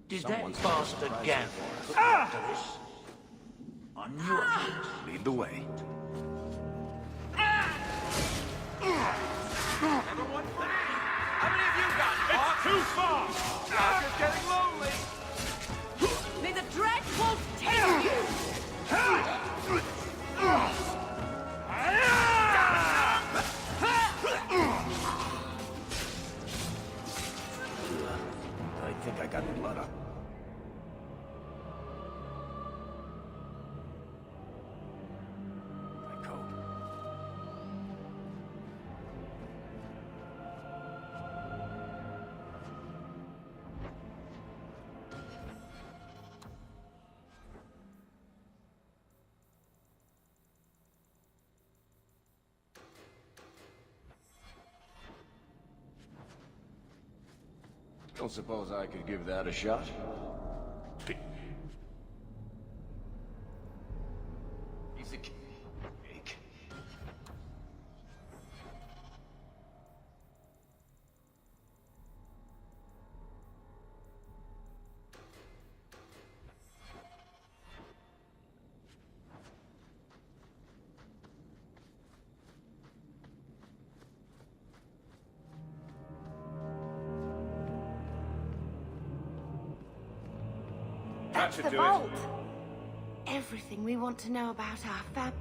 Did that bastard Gandalf put after this? I knew it. Lead the way. Everyone back! How many of you got caught? It's too far! I'm just getting lonely! May the Dreadwolf take you! I think I got blood up. My coat. Don't suppose I could give that a shot? He's a cake. That's the vault! Everything we want to know about our family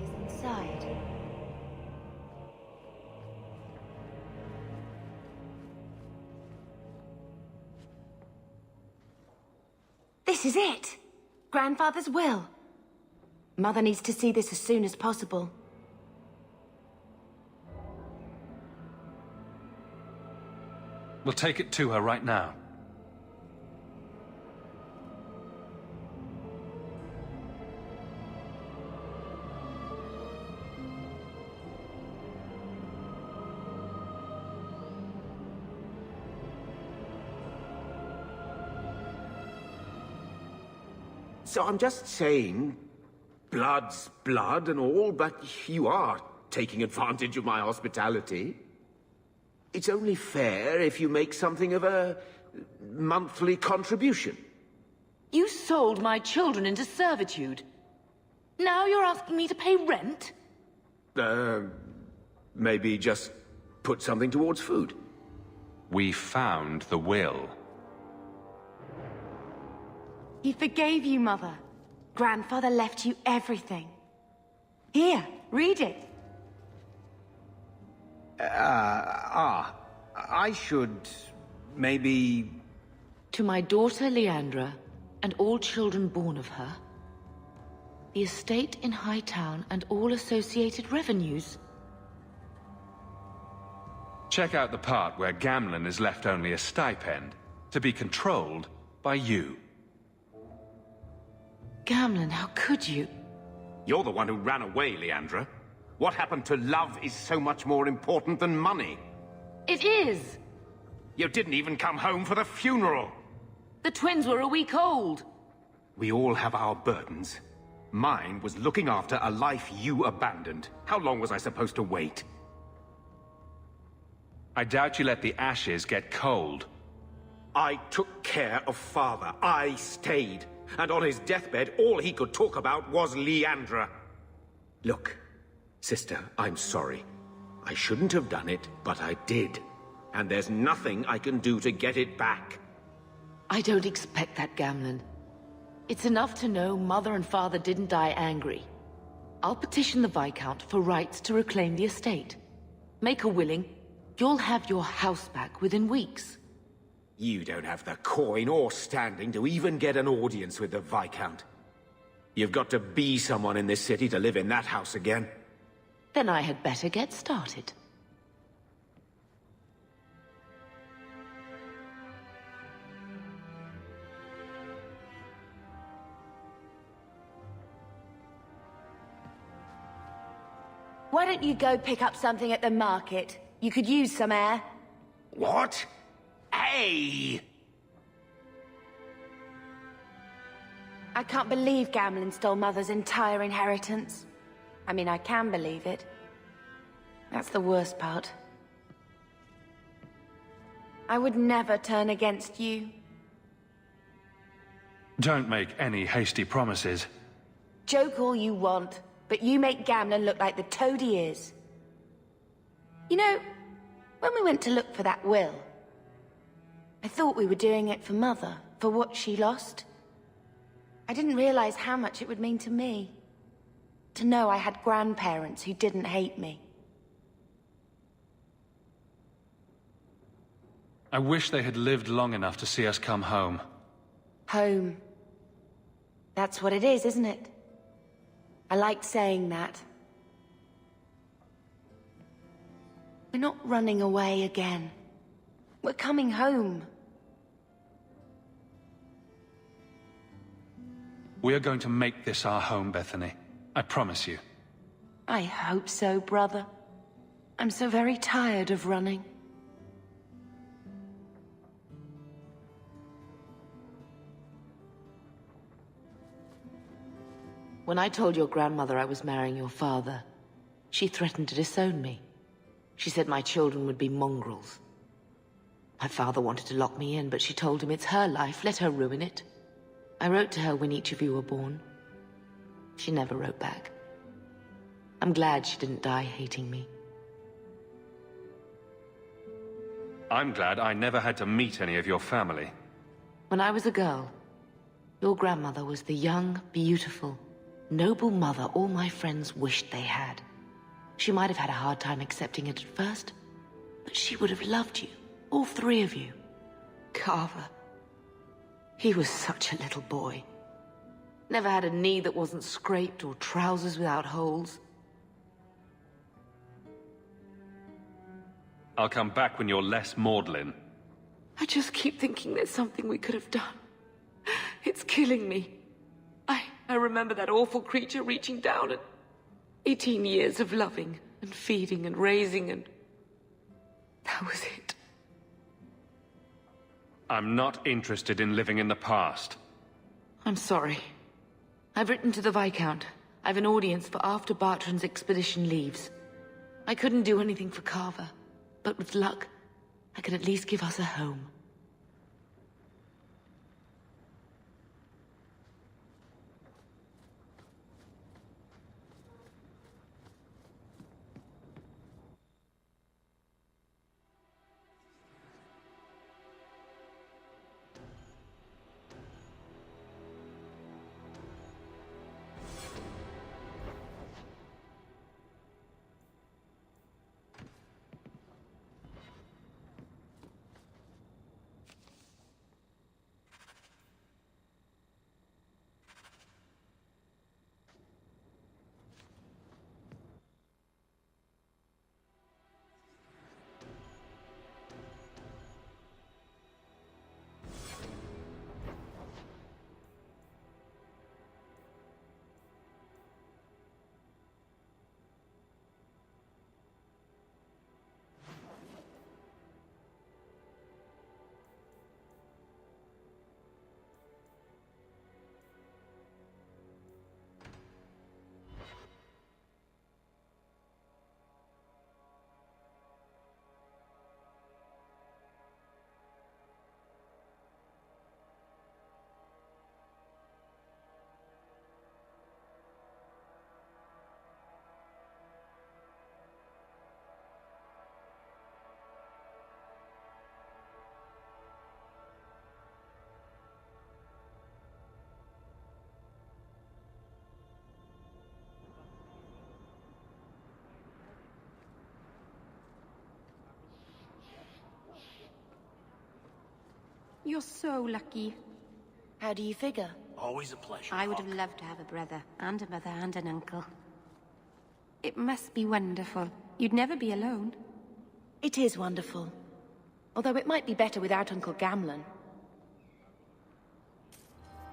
is inside. This is it! Grandfather's will. Mother needs to see this as soon as possible. We'll take it to her right now. So I'm just saying, blood's blood and all, but you are taking advantage of my hospitality. It's only fair if you make something of a monthly contribution. You sold my children into servitude. Now you're asking me to pay rent? Maybe just put something towards food. We found the will. He forgave you, Mother. Grandfather left you everything. Here, read it. I should... maybe... To my daughter Leandra, and all children born of her, the estate in Hightown and all associated revenues. Check out the part where Gamlen is left only a stipend, to be controlled by you. Gamlen, how could you? You're the one who ran away, Leandra. What happened to love is so much more important than money. It is! You didn't even come home for the funeral. The twins were a week old. We all have our burdens. Mine was looking after a life you abandoned. How long was I supposed to wait? I doubt you let the ashes get cold. I took care of Father. I stayed. And on his deathbed, all he could talk about was Leandra. Look, sister, I'm sorry. I shouldn't have done it, but I did. And there's nothing I can do to get it back. I don't expect that, Gamlen. It's enough to know Mother and Father didn't die angry. I'll petition the Viscount for rights to reclaim the estate. Make a willing, you'll have your house back within weeks. You don't have the coin or standing to even get an audience with the Viscount. You've got to be someone in this city to live in that house again. Then I had better get started. Why don't you go pick up something at the market? You could use some air. What? Hey! I can't believe Gamlen stole Mother's entire inheritance. I mean, I can believe it. That's the worst part. I would never turn against you. Don't make any hasty promises. Joke all you want, but you make Gamlen look like the toad he is. You know, when we went to look for that will, I thought we were doing it for Mother, for what she lost. I didn't realize how much it would mean to me. To know I had grandparents who didn't hate me. I wish they had lived long enough to see us come home. Home. That's what it is, isn't it? I like saying that. We're not running away again. We're coming home. We are going to make this our home, Bethany. I promise you. I hope so, brother. I'm so very tired of running. When I told your grandmother I was marrying your father, she threatened to disown me. She said my children would be mongrels. My father wanted to lock me in, but she told him it's her life, let her ruin it. I wrote to her when each of you were born. She never wrote back. I'm glad she didn't die hating me. I'm glad I never had to meet any of your family. When I was a girl, your grandmother was the young, beautiful, noble mother all my friends wished they had. She might have had a hard time accepting it at first, but she would have loved you, all three of you. Carver. He was such a little boy. Never had a knee that wasn't scraped or trousers without holes. I'll come back when you're less maudlin. I just keep thinking there's something we could have done. It's killing me. I remember that awful creature reaching down and 18 years of loving and feeding and raising and... that was it. I'm not interested in living in the past. I'm sorry. I've written to the Viscount. I've an audience for after Bartrand's expedition leaves. I couldn't do anything for Carver, but with luck, I could at least give us a home. You're so lucky. How do you figure? Always a pleasure. I would have Hawk. loved to have a brother, and a mother, and an uncle. It must be wonderful. You'd never be alone. It is wonderful. Although it might be better without Uncle Gamlen.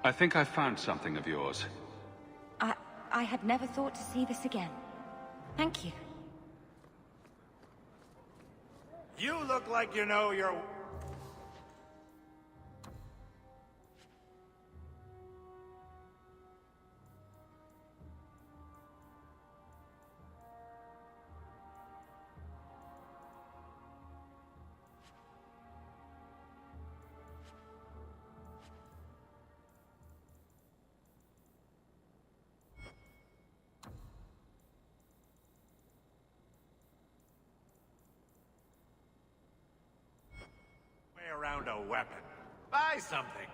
I think I found something of yours. I had never thought to see this again. Thank you. You look like you know your... around a weapon. Buy something.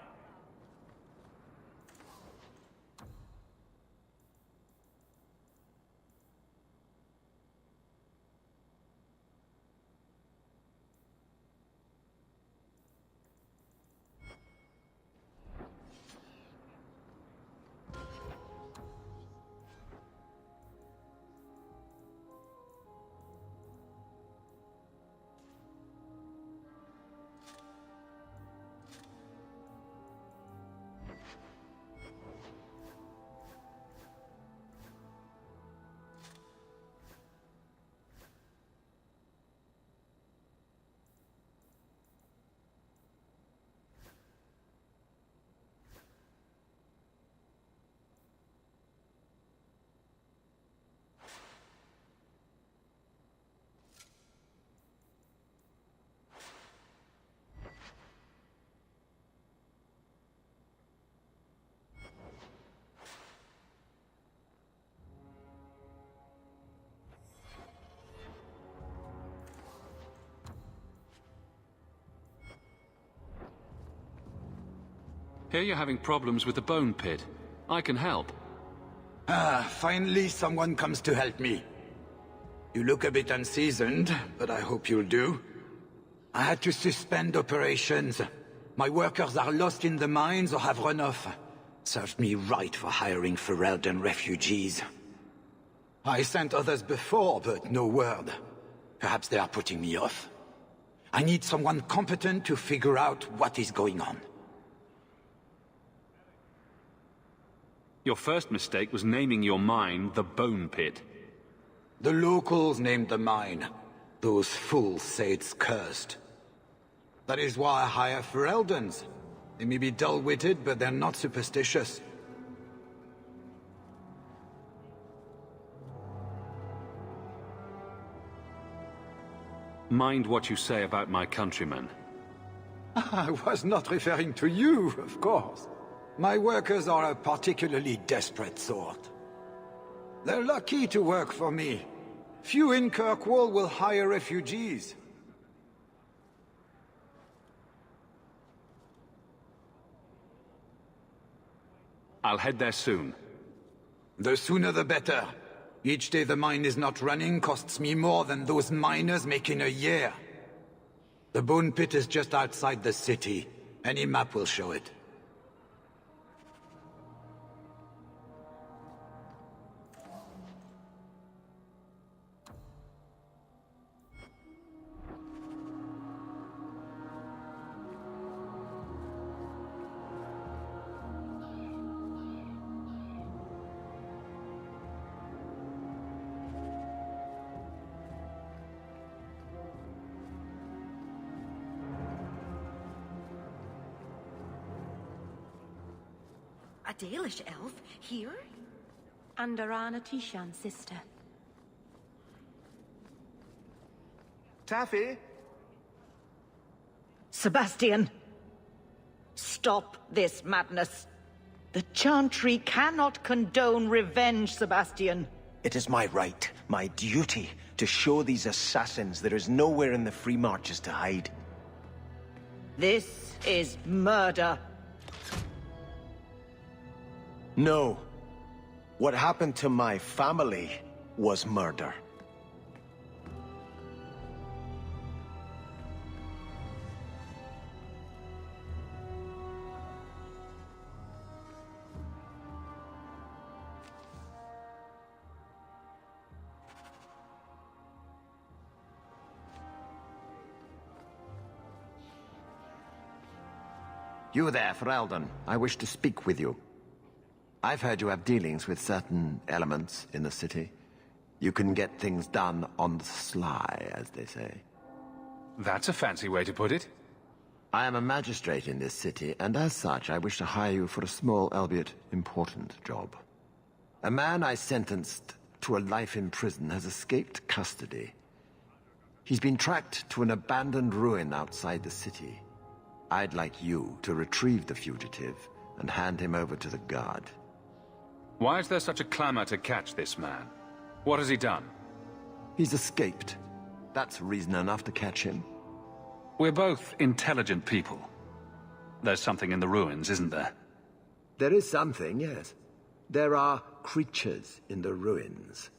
Here you're having problems with the bone pit. I can help. Finally someone comes to help me. You look a bit unseasoned, but I hope you'll do. I had to suspend operations. My workers are lost in the mines or have run off. Served me right for hiring Ferelden refugees. I sent others before, but no word. Perhaps they are putting me off. I need someone competent to figure out what is going on. Your first mistake was naming your mine the Bone Pit. The locals named the mine. Those fools say it's cursed. That is why I hire Fereldens. They may be dull-witted, but they're not superstitious. Mind what you say about my countrymen. I was not referring to you, of course. My workers are a particularly desperate sort. They're lucky to work for me. Few in Kirkwall will hire refugees. I'll head there soon. The sooner the better. Each day the mine is not running costs me more than those miners make in a year. The Bone Pit is just outside the city. Any map will show it. A Dalish elf? Here? Andarana Tishan, sister. Taffy? Sebastian! Stop this madness. The Chantry cannot condone revenge, Sebastian. It is my right, my duty, to show these assassins there is nowhere in the Free Marches to hide. This is murder. No. What happened to my family was murder. You there, Ferelden. I wish to speak with you. I've heard you have dealings with certain elements in the city. You can get things done on the sly, as they say. That's a fancy way to put it. I am a magistrate in this city, and as such, I wish to hire you for a small, albeit important, job. A man I sentenced to a life in prison has escaped custody. He's been tracked to an abandoned ruin outside the city. I'd like you to retrieve the fugitive and hand him over to the guard. Why is there such a clamor to catch this man? What has he done? He's escaped. That's reason enough to catch him. We're both intelligent people. There's something in the ruins, isn't there? There is something, yes. There are creatures in the ruins.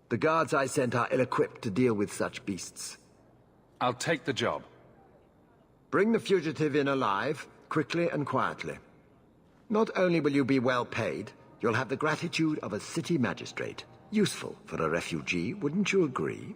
The guards I sent are ill-equipped to deal with such beasts. I'll take the job. Bring the fugitive in alive, quickly and quietly. Not only will you be well paid, you'll have the gratitude of a city magistrate. Useful for a refugee, wouldn't you agree?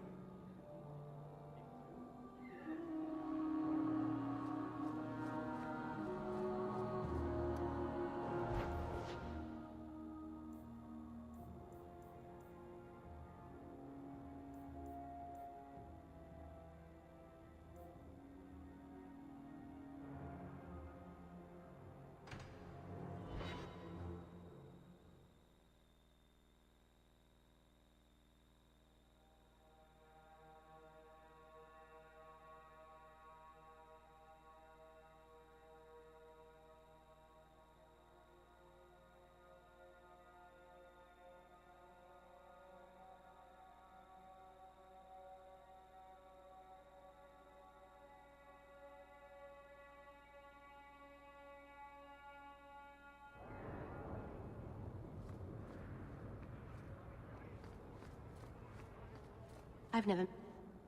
I've never...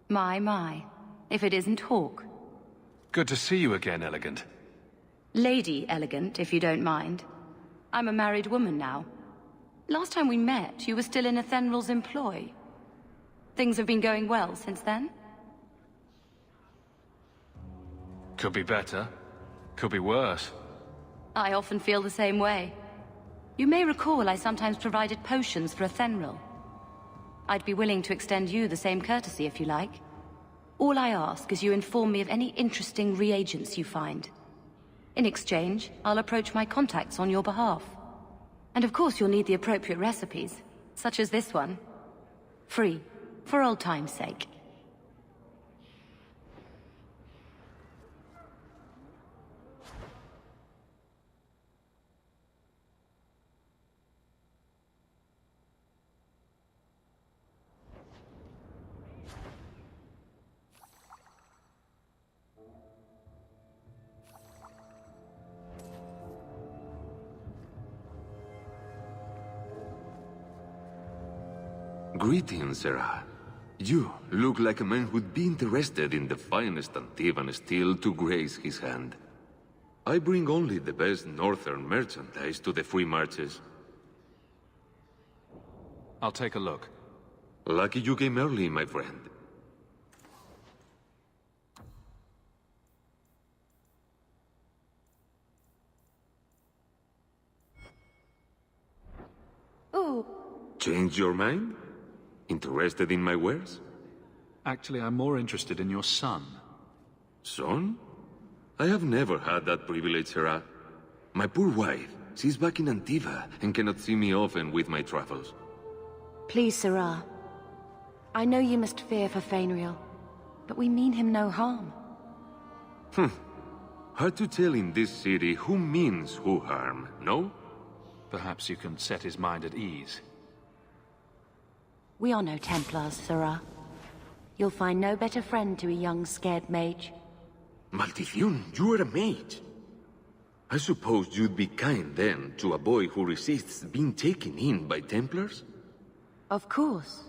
My. If it isn't Hawke. Good to see you again, Elegant. Lady Elegant, if you don't mind. I'm a married woman now. Last time we met, you were still in Athenral's employ. Things have been going well since then? Could be better. Could be worse. I often feel the same way. You may recall I sometimes provided potions for Athenral. I'd be willing to extend you the same courtesy if you like. All I ask is you inform me of any interesting reagents you find. In exchange, I'll approach my contacts on your behalf. And of course you'll need the appropriate recipes, such as this one. Free, for old time's sake. Greetings, Sarah. You look like a man who'd be interested in the finest Antivan steel to grace his hand. I bring only the best northern merchandise to the free marches. I'll take a look. Lucky you came early, my friend. Ooh. Changed your mind? Interested in my wares? Actually, I'm more interested in your son. Son? I have never had that privilege, Sarah. My poor wife, she's back in Antiva and cannot see me often with my travels. Please, Sarah. I know you must fear for Fainriel, but we mean him no harm. Hard to tell in this city who means who harm, no? Perhaps you can set his mind at ease. We are no Templars, Sarah. You'll find no better friend to a young, scared mage. Maldición, you are a mage. I suppose you'd be kind then to a boy who resists being taken in by Templars? Of course.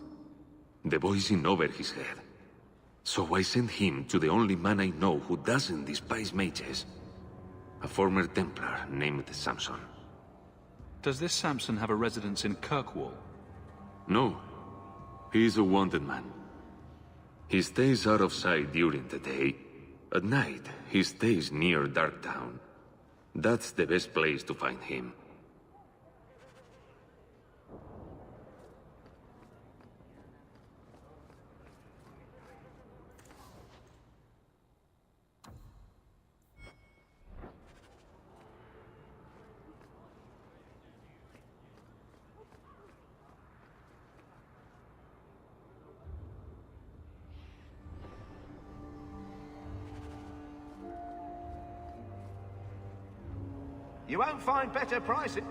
The boy's in over his head. So I sent him to the only man I know who doesn't despise mages. A former Templar named Samson. Does this Samson have a residence in Kirkwall? No. He is a wanted man. He stays out of sight during the day. At night, he stays near Darktown. That's the best place to find him. You won't find better prices.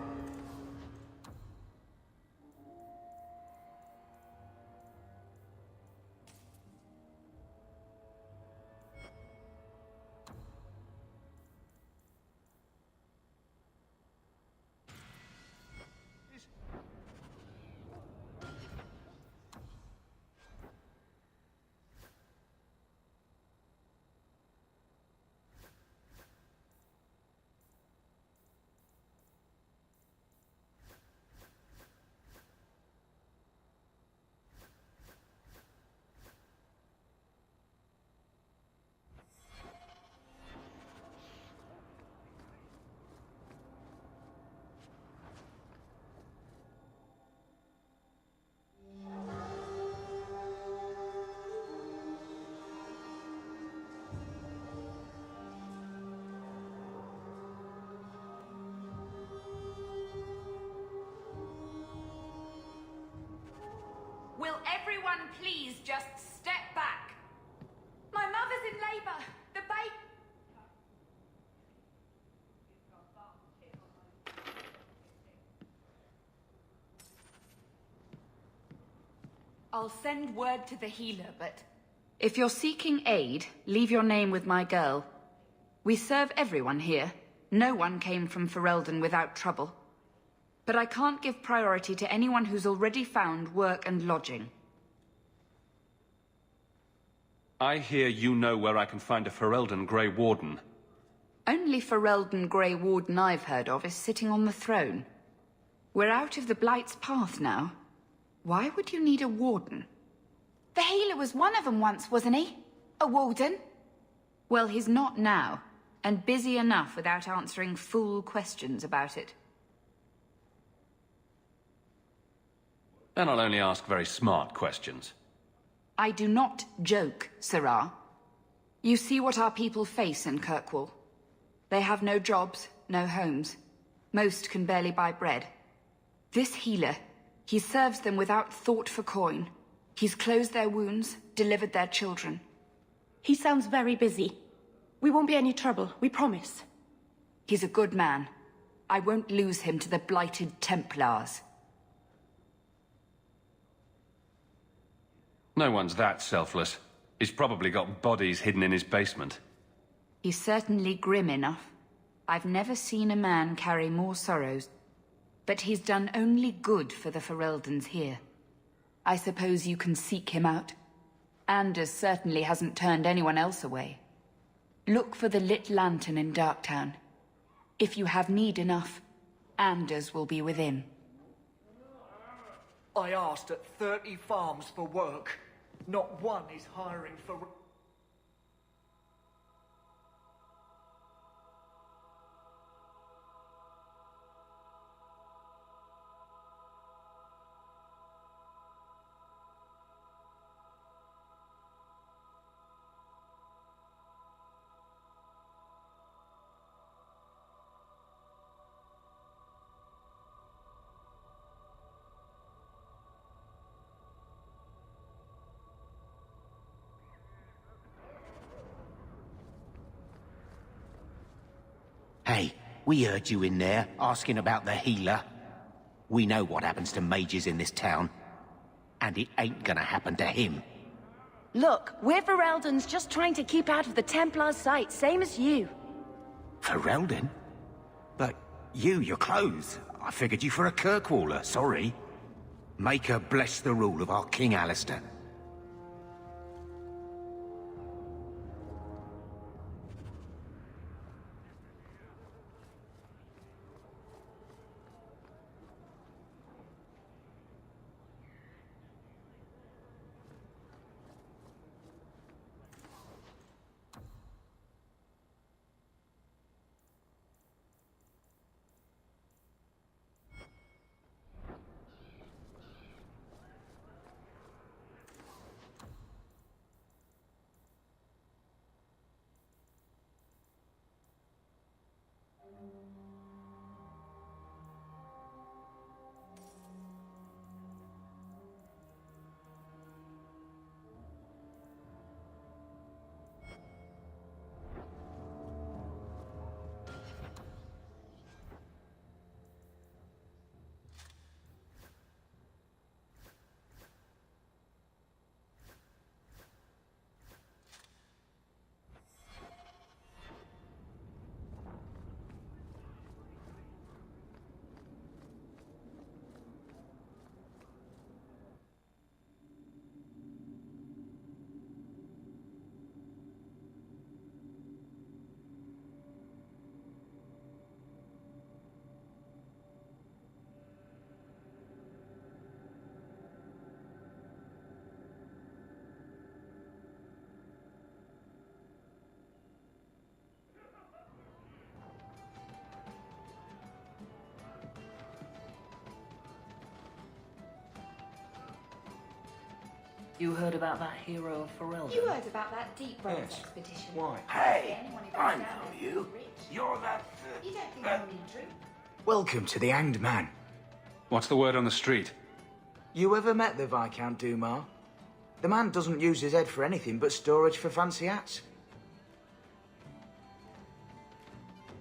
please just step back? My mother's in labor. The baby... I'll send word to the healer, but... If you're seeking aid, leave your name with my girl. We serve everyone here. No one came from Ferelden without trouble. But I can't give priority to anyone who's already found work and lodging. I hear you know where I can find a Ferelden Grey Warden. Only Ferelden Grey Warden I've heard of is sitting on the throne. We're out of the Blight's path now. Why would you need a warden? The healer was one of them once, wasn't he? A warden? Well, he's not now, and busy enough without answering fool questions about it. Then I'll only ask very smart questions. I do not joke, Sirrah. You see what our people face in Kirkwall. They have no jobs, no homes. Most can barely buy bread. This healer, he serves them without thought for coin. He's closed their wounds, delivered their children. He sounds very busy. We won't be any trouble, we promise. He's a good man. I won't lose him to the blighted Templars. No one's that selfless. He's probably got bodies hidden in his basement. He's certainly grim enough. I've never seen a man carry more sorrows. But he's done only good for the Fereldans here. I suppose you can seek him out. Anders certainly hasn't turned anyone else away. Look for the lit lantern in Darktown. If you have need enough, Anders will be within. I asked at 30 farms for work. Not one is hiring for... Hey, we heard you in there, asking about the healer. We know what happens to mages in this town. And it ain't gonna happen to him. Look, we're Fereldans just trying to keep out of the Templar's sight, same as you. Ferelden? But your clothes. I figured you for a Kirkwaller, sorry. Make her bless the rule of our King Alistair. You heard about that hero of Ferelden? You heard about that Deep Roads Yes. expedition. Why? Hey, I know you. You're that... You don't think I'm being true? Welcome to the Hanged Man. What's the word on the street? You ever met the Viscount Dumas? The man doesn't use his head for anything but storage for fancy hats.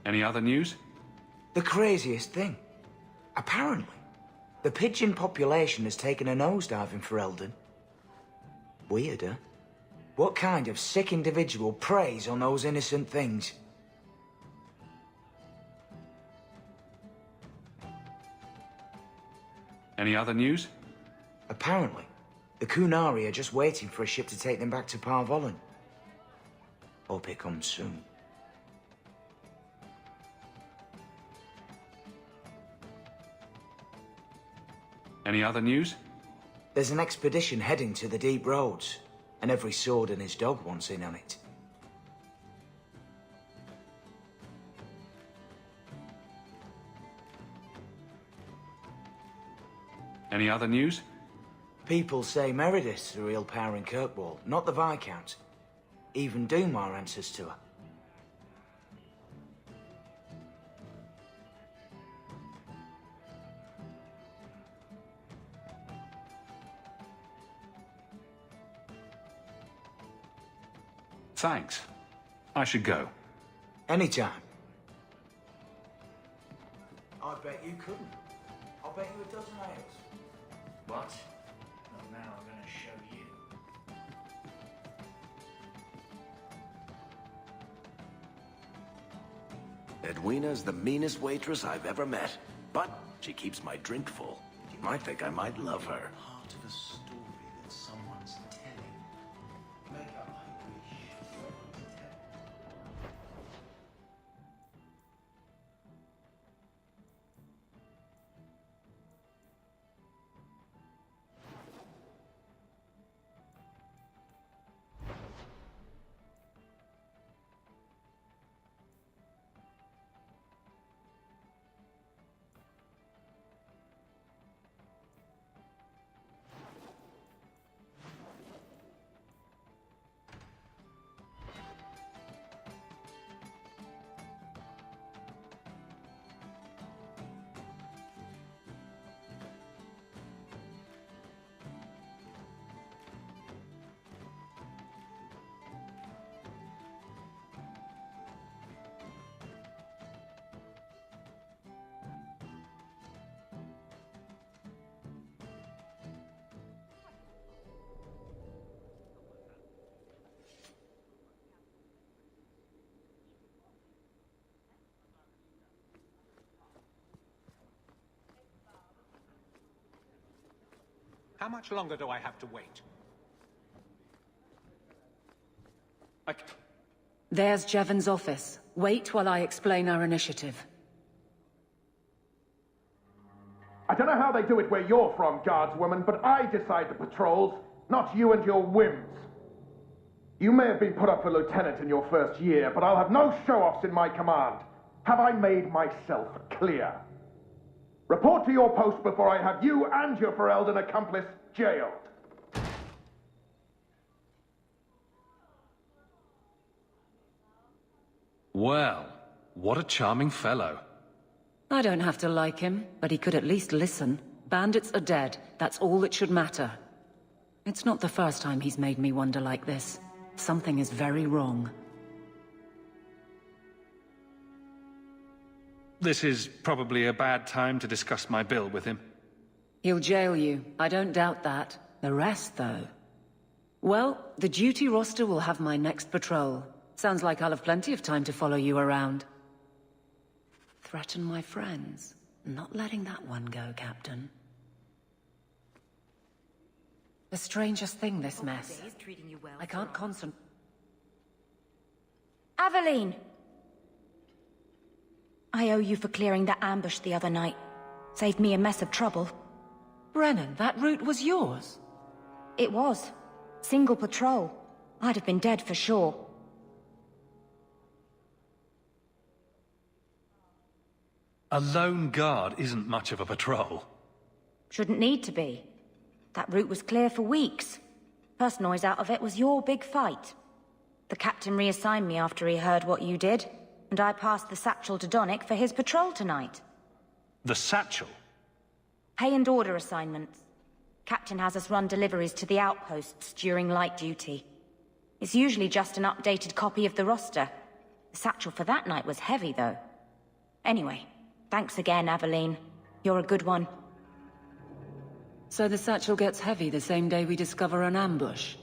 Any other news? The craziest thing. Apparently, the pigeon population has taken a nosedive in Ferelden. Weird, huh? What kind of sick individual preys on those innocent things? Any other news? Apparently, the Kunari are just waiting for a ship to take them back to Parvollen. Hope it comes soon. Any other news? There's an expedition heading to the Deep Roads, and every sword and his dog wants in on it. Any other news? People say Meredith's the real power in Kirkwall, not the Viscount. Even Dumar answers to her. Thanks. I should go. Anytime. I bet you couldn't. I'll bet you a dozen ales. What? Well, now I'm gonna show you. Edwina's the meanest waitress I've ever met, but she keeps my drink full. I think I might love her. Part of a story that someone's telling. Make up, I wish. How much longer do I have to wait? There's Jevon's office. Wait while I explain our initiative. I don't know how they do it where you're from, guardswoman, but I decide the patrols, not you and your whims. You may have been put up for lieutenant in your first year, but I'll have no show-offs in my command. Have I made myself clear? Report to your post before I have you and your Ferelden accomplice jailed. Well, what a charming fellow. I don't have to like him, but he could at least listen. Bandits are dead. That's all that should matter. It's not the first time he's made me wonder like this. Something is very wrong. This is probably a bad time to discuss my bill with him. He'll jail you. I don't doubt that. The rest, though... Well, the duty roster will have my next patrol. Sounds like I'll have plenty of time to follow you around. Threaten my friends. Not letting that one go, Captain. The strangest thing, this mess. I can't concentrate. Aveline! I owe you for clearing that ambush the other night. Saved me a mess of trouble. Brennan, that route was yours? It was. Single patrol. I'd have been dead for sure. A lone guard isn't much of a patrol. Shouldn't need to be. That route was clear for weeks. First noise out of it was your big fight. The captain reassigned me after he heard what you did, and I passed the satchel to Donnic for his patrol tonight. The satchel? Pay and order assignments. Captain has us run deliveries to the outposts during light duty. It's usually just an updated copy of the roster. The satchel for that night was heavy, though. Anyway, thanks again, Aveline. You're a good one. So the satchel gets heavy the same day we discover an ambush?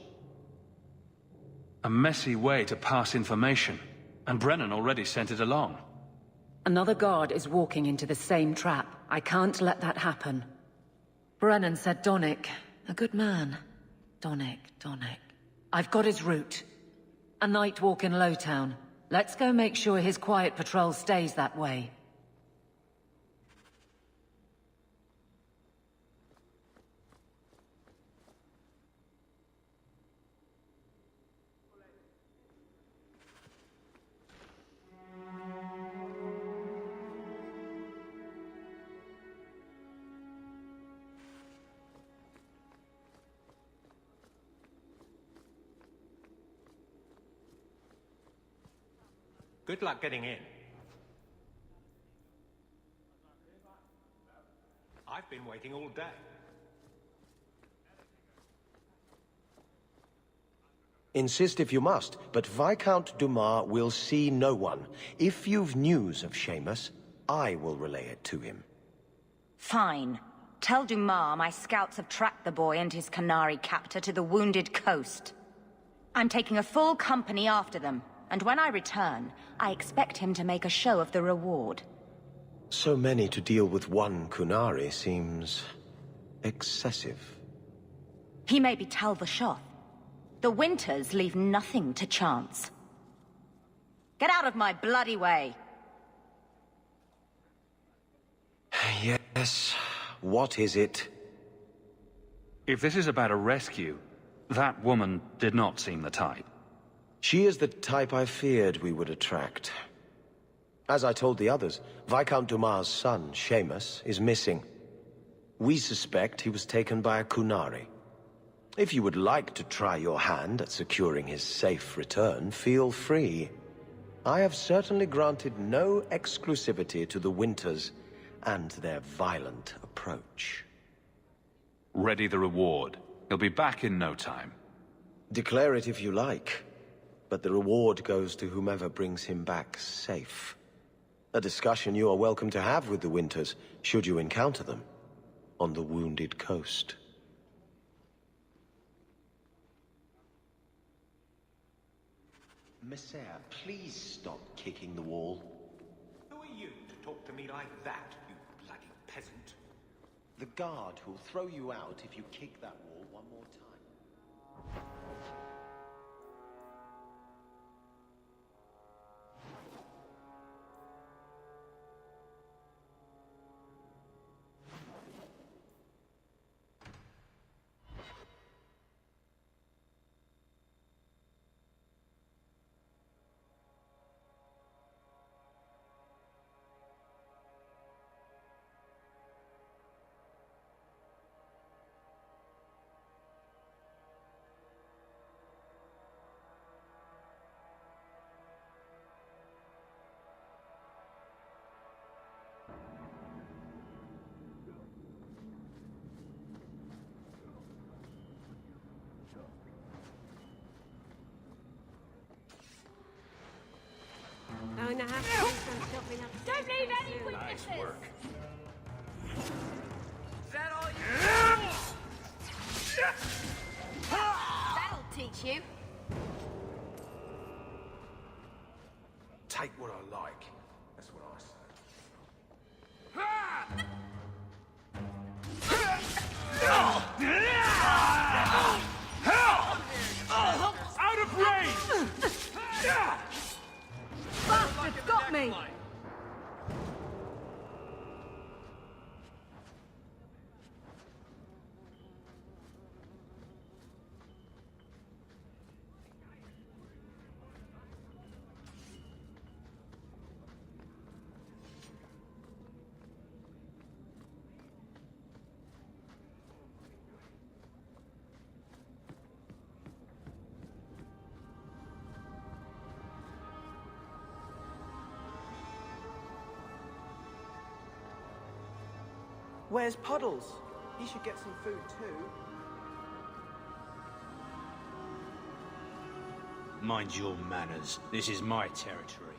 A messy way to pass information, and Brennan already sent it along. Another guard is walking into the same trap. I can't let that happen. Brennan said Donnic. A good man. Donnic. I've got his route. A night walk in Lowtown. Let's go make sure his quiet patrol stays that way. Good luck getting in. I've been waiting all day. Insist if you must, but Viscount Dumas will see no one. If you've news of Seamus, I will relay it to him. Fine. Tell Dumas my scouts have tracked the boy and his Canary captor to the Wounded Coast. I'm taking a full company after them. And when I return, I expect him to make a show of the reward. So many to deal with one Kunari seems... excessive. He may be Tal Vashoth. The Winters leave nothing to chance. Get out of my bloody way! Yes, what is it? If this is about a rescue, that woman did not seem the type. She is the type I feared we would attract. As I told the others, Viscount Dumas' son, Seamus, is missing. We suspect he was taken by a Kunari. If you would like to try your hand at securing his safe return, feel free. I have certainly granted no exclusivity to the Winters and their violent approach. Ready the reward. He'll be back in no time. Declare it if you like. But the reward goes to whomever brings him back safe. A discussion you are welcome to have with the Winters, should you encounter them, on the Wounded Coast. Messer, please stop kicking the wall. Who are you to talk to me like that, you bloody peasant? The guard who'll throw you out if you kick that wall one more time. Going to have to do some shopping upstairs. Don't leave any witnesses! Nice work. Is that all you That'll teach you. Take what I like. That's what I say. Out of range! Bastard's got me! Where's Puddles? He should get some food too. Mind your manners. This is my territory.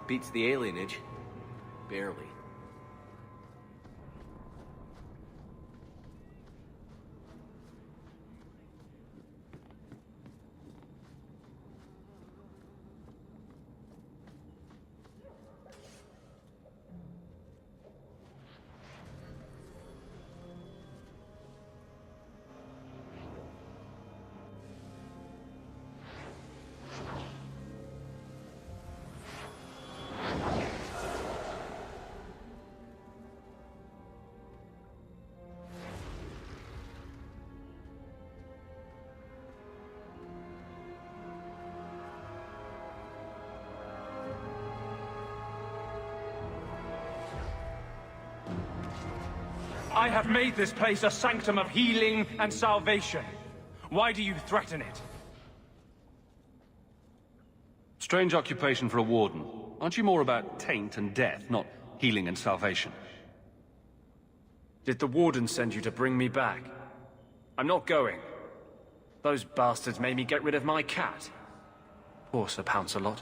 Beats the alienage. Barely. I have made this place a sanctum of healing and salvation. Why do you threaten it? Strange occupation for a warden. Aren't you more about taint and death, not healing and salvation? Did the warden send you to bring me back? I'm not going. Those bastards made me get rid of my cat. Poor Sir Pouncelot.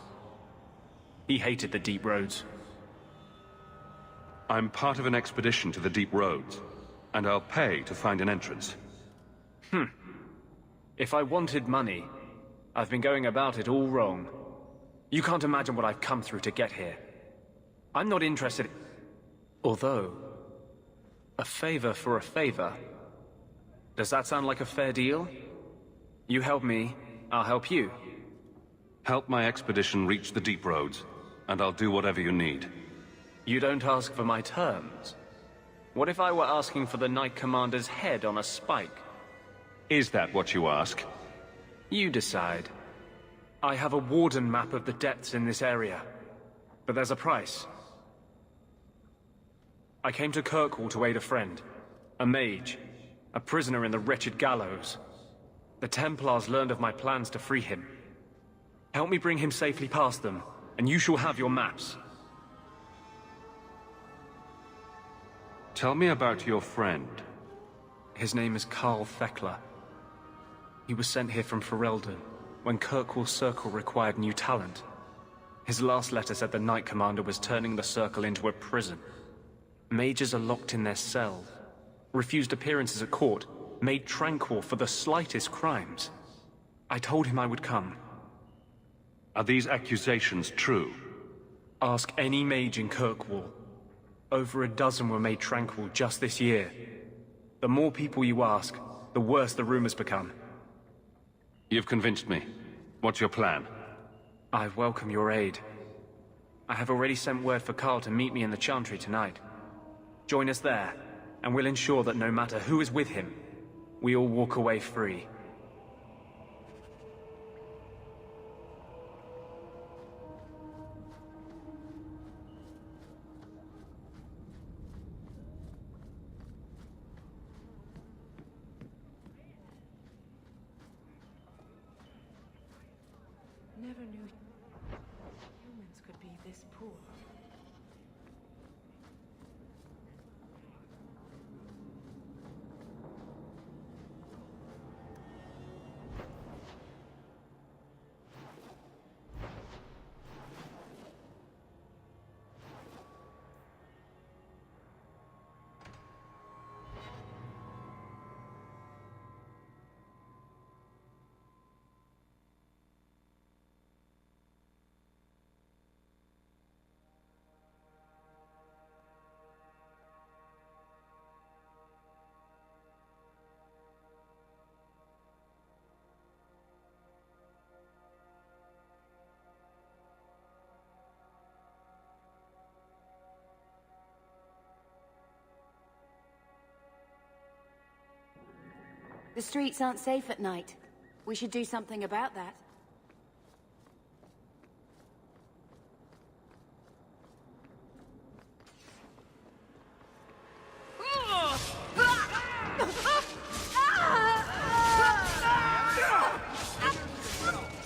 He hated the deep roads. I'm part of an expedition to the deep roads, and I'll pay to find an entrance. If I wanted money, I've been going about it all wrong. You can't imagine what I've come through to get here. I'm not interested. Although, a favor for a favor. Does that sound like a fair deal? You help me, I'll help you. Help my expedition reach the deep roads, and I'll do whatever you need. You don't ask for my terms. What if I were asking for the Knight Commander's head on a spike? Is that what you ask? You decide. I have a warden map of the depths in this area, but there's a price. I came to Kirkwall to aid a friend, a mage, a prisoner in the wretched gallows. The Templars learned of my plans to free him. Help me bring him safely past them, and you shall have your maps. Tell me about your friend. His name is Karl Thekla. He was sent here from Ferelden when Kirkwall Circle required new talent. His last letter said the Knight Commander was turning the Circle into a prison. Mages are locked in their cells, refused appearances at court, made tranquil for the slightest crimes. I told him I would come. Are these accusations true? Ask any mage in Kirkwall. Over a dozen were made tranquil just this year. The more people you ask, the worse the rumors become. You've convinced me. What's your plan? I welcome your aid. I have already sent word for Karl to meet me in the Chantry tonight. Join us there, and we'll ensure that no matter who is with him, we all walk away free. Never knew humans could be this poor. The streets aren't safe at night. We should do something about that.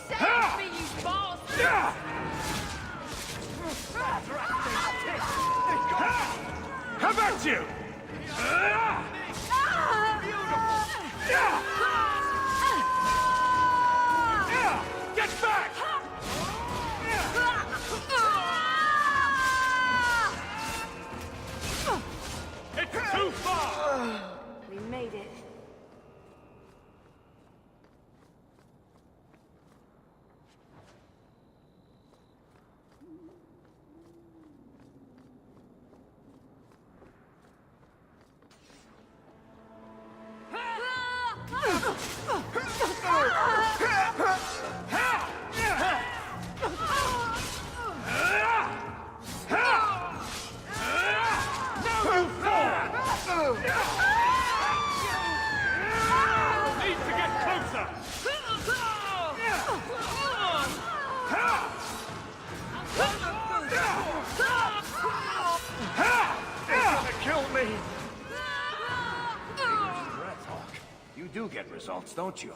Save me, you bastard! How about you? Get back! It's too far! We made it. Need to get closer! It's gonna kill me! Breathhawk, you do get results, don't you?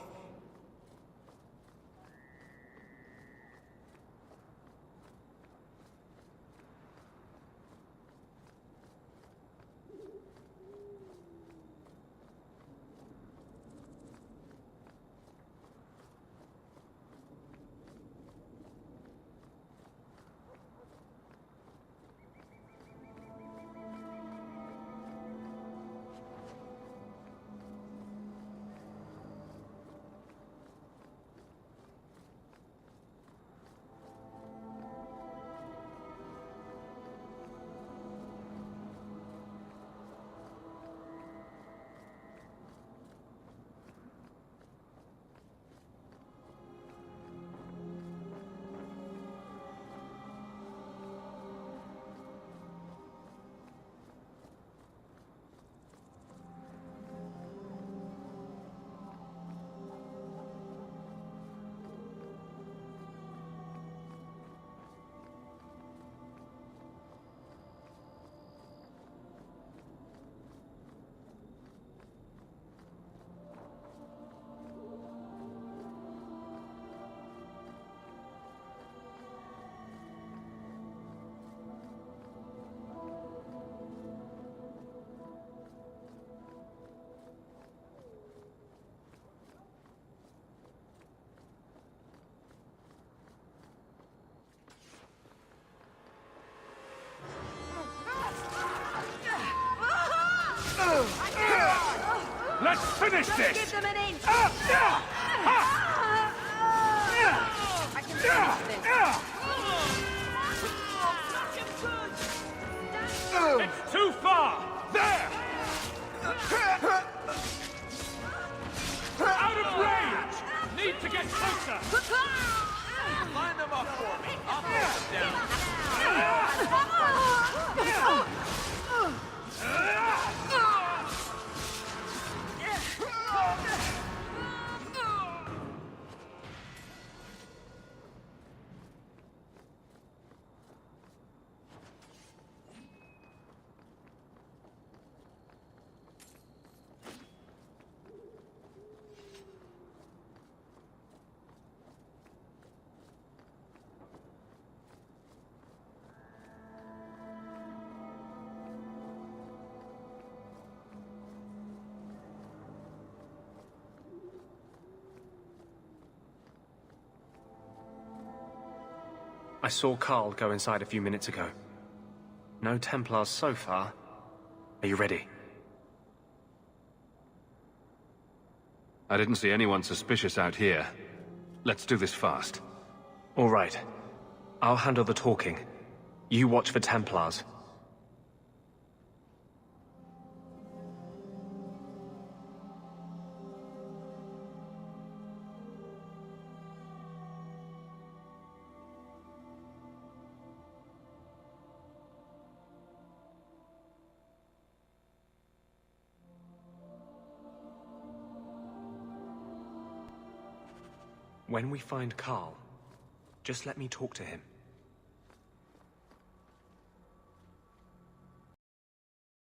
Let's finish this! Give them an inch! I can finish this! It's too far! There! Out of range! Need to get closer! Line them up for me. I'll put them I saw Carl go inside a few minutes ago. No Templars so far. Are you ready? I didn't see anyone suspicious out here. Let's do this fast. All right. I'll handle the talking. You watch for Templars. When we find Carl, just let me talk to him.